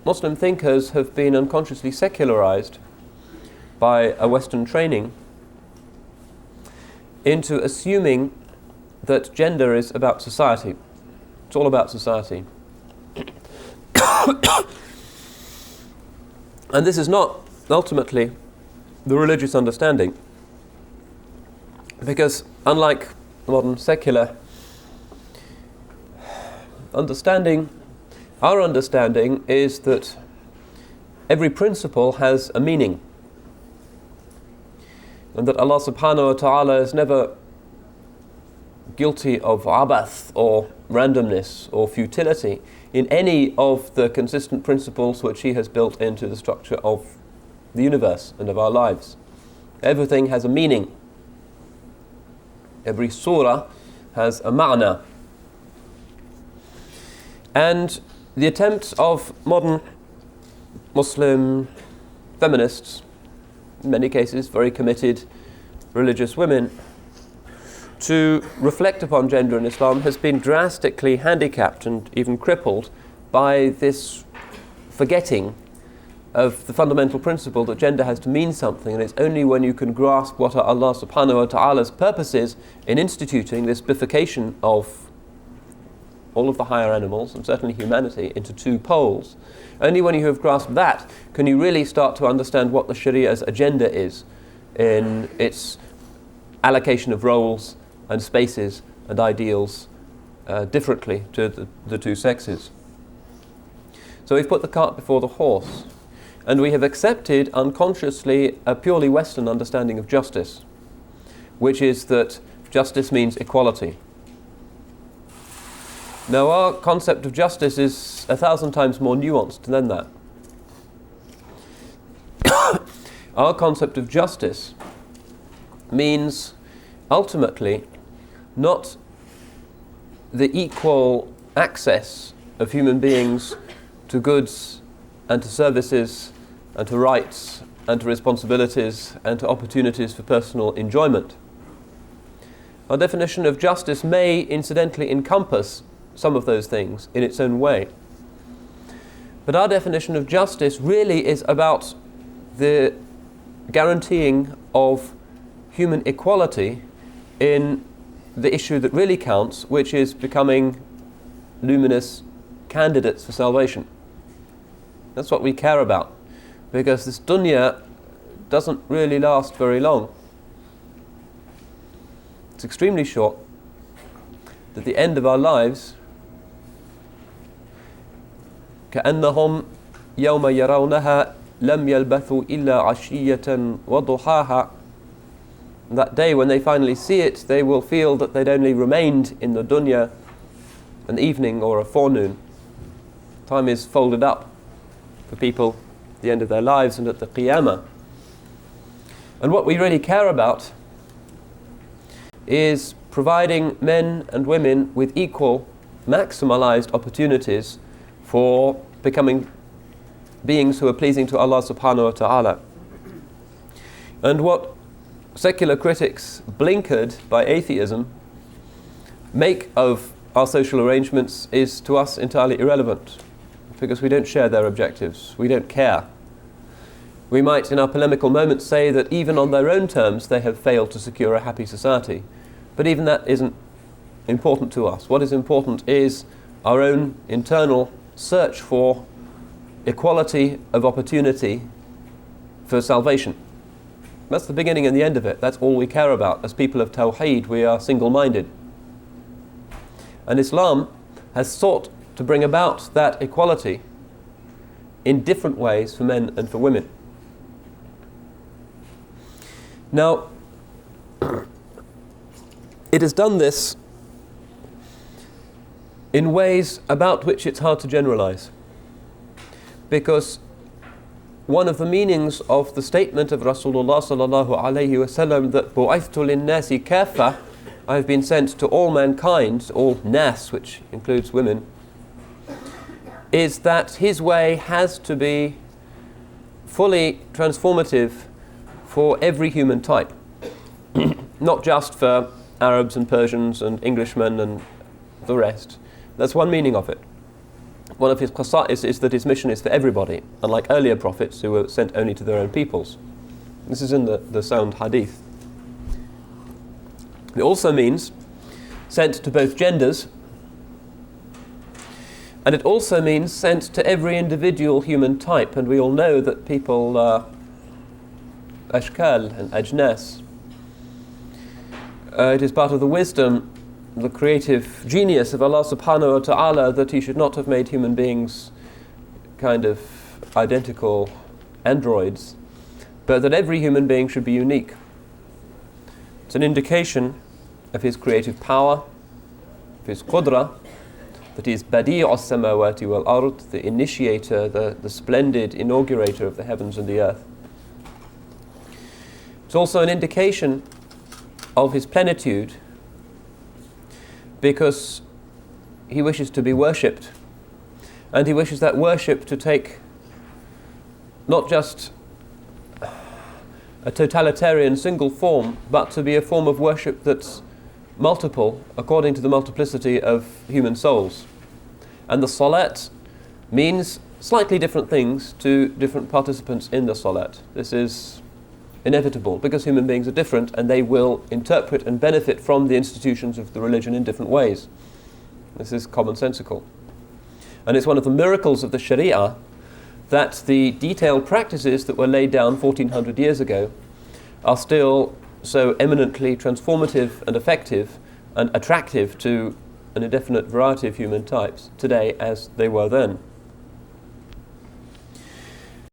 Muslim thinkers have been unconsciously secularized by a Western training into assuming that gender is about society. It's all about society. And this is not ultimately the religious understanding, because unlike modern secular understanding, our understanding is that every principle has a meaning, and that Allah subhanahu wa ta'ala is never guilty of abath or randomness or futility in any of the consistent principles which He has built into the structure of the universe and of our lives. Everything has a meaning. Every surah has a ma'na. And the attempts of modern Muslim feminists, in many cases very committed religious women, to reflect upon gender in Islam has been drastically handicapped and even crippled by this forgetting of the fundamental principle that gender has to mean something, and it's only when you can grasp what are Allah subhanahu wa ta'ala's purposes in instituting this bifurcation of all of the higher animals, and certainly humanity, into two poles. Only when you have grasped that can you really start to understand what the Shari'a's agenda is in its allocation of roles and spaces and ideals differently to the two sexes. So we've put the cart before the horse, and we have accepted unconsciously a purely Western understanding of justice, which is that justice means equality. Now, our concept of justice is 1,000 times more nuanced than that. Our concept of justice means ultimately not the equal access of human beings to goods and to services and to rights and to responsibilities and to opportunities for personal enjoyment. Our definition of justice may incidentally encompass some of those things in its own way. But our definition of justice really is about the guaranteeing of human equality in the issue that really counts, which is becoming luminous candidates for salvation. That's what we care about, because this dunya doesn't really last very long. It's extremely short. At the end of our lives, كأنهم يوم يرونها لم يلبثوا إلا عشية وضحاها. That day when they finally see it, they will feel that they'd only remained in the dunya an evening or a forenoon. Time is folded up for people at the end of their lives and at the Qiyamah. And what we really care about is providing men and women with equal, maximalized opportunities for becoming beings who are pleasing to Allah subhanahu wa ta'ala. And what secular critics, blinkered by atheism, make of our social arrangements is to us entirely irrelevant, because we don't share their objectives, we don't care. We might in our polemical moments say that even on their own terms they have failed to secure a happy society, but even that isn't important to us. What is important is our own internal search for equality of opportunity for salvation. That's the beginning and the end of it. That's all we care about. As people of Tawheed, we are single-minded. And Islam has sought to bring about that equality in different ways for men and for women. Now, it has done this in ways about which it's hard to generalize, because one of the meanings of the statement of Rasulullah sallallahu alayhi wasallam that bu'ithtu lin-nasi kaffa, I have been sent to all mankind, all nas, which includes women, is that his way has to be fully transformative for every human type, not just for Arabs and Persians and Englishmen and the rest. That's one meaning of it. one of his qasa'is is that his mission is for everybody, unlike earlier prophets who were sent only to their own peoples. This is in the sound hadith. It also means sent to both genders, and it also means sent to every individual human type, and we all know that people are ashkal and ajnas. It is part of the wisdom, the creative genius of Allah subhanahu wa ta'ala, that He should not have made human beings kind of identical androids, but that every human being should be unique. It's an indication of His creative power, of His qudra, that He is badi'u as-samawati wal ard, the initiator, the splendid inaugurator of the heavens and the earth. It's also an indication of His plenitude, because He wishes to be worshipped, and He wishes that worship to take not just a totalitarian single form, but to be a form of worship that's multiple according to the multiplicity of human souls. And the salat means slightly different things to different participants in the salat. This is inevitable, because human beings are different and they will interpret and benefit from the institutions of the religion in different ways. This is commonsensical. And it's one of the miracles of the Shari'a that the detailed practices that were laid down 1400 years ago are still so eminently transformative and effective and attractive to an indefinite variety of human types today as they were then.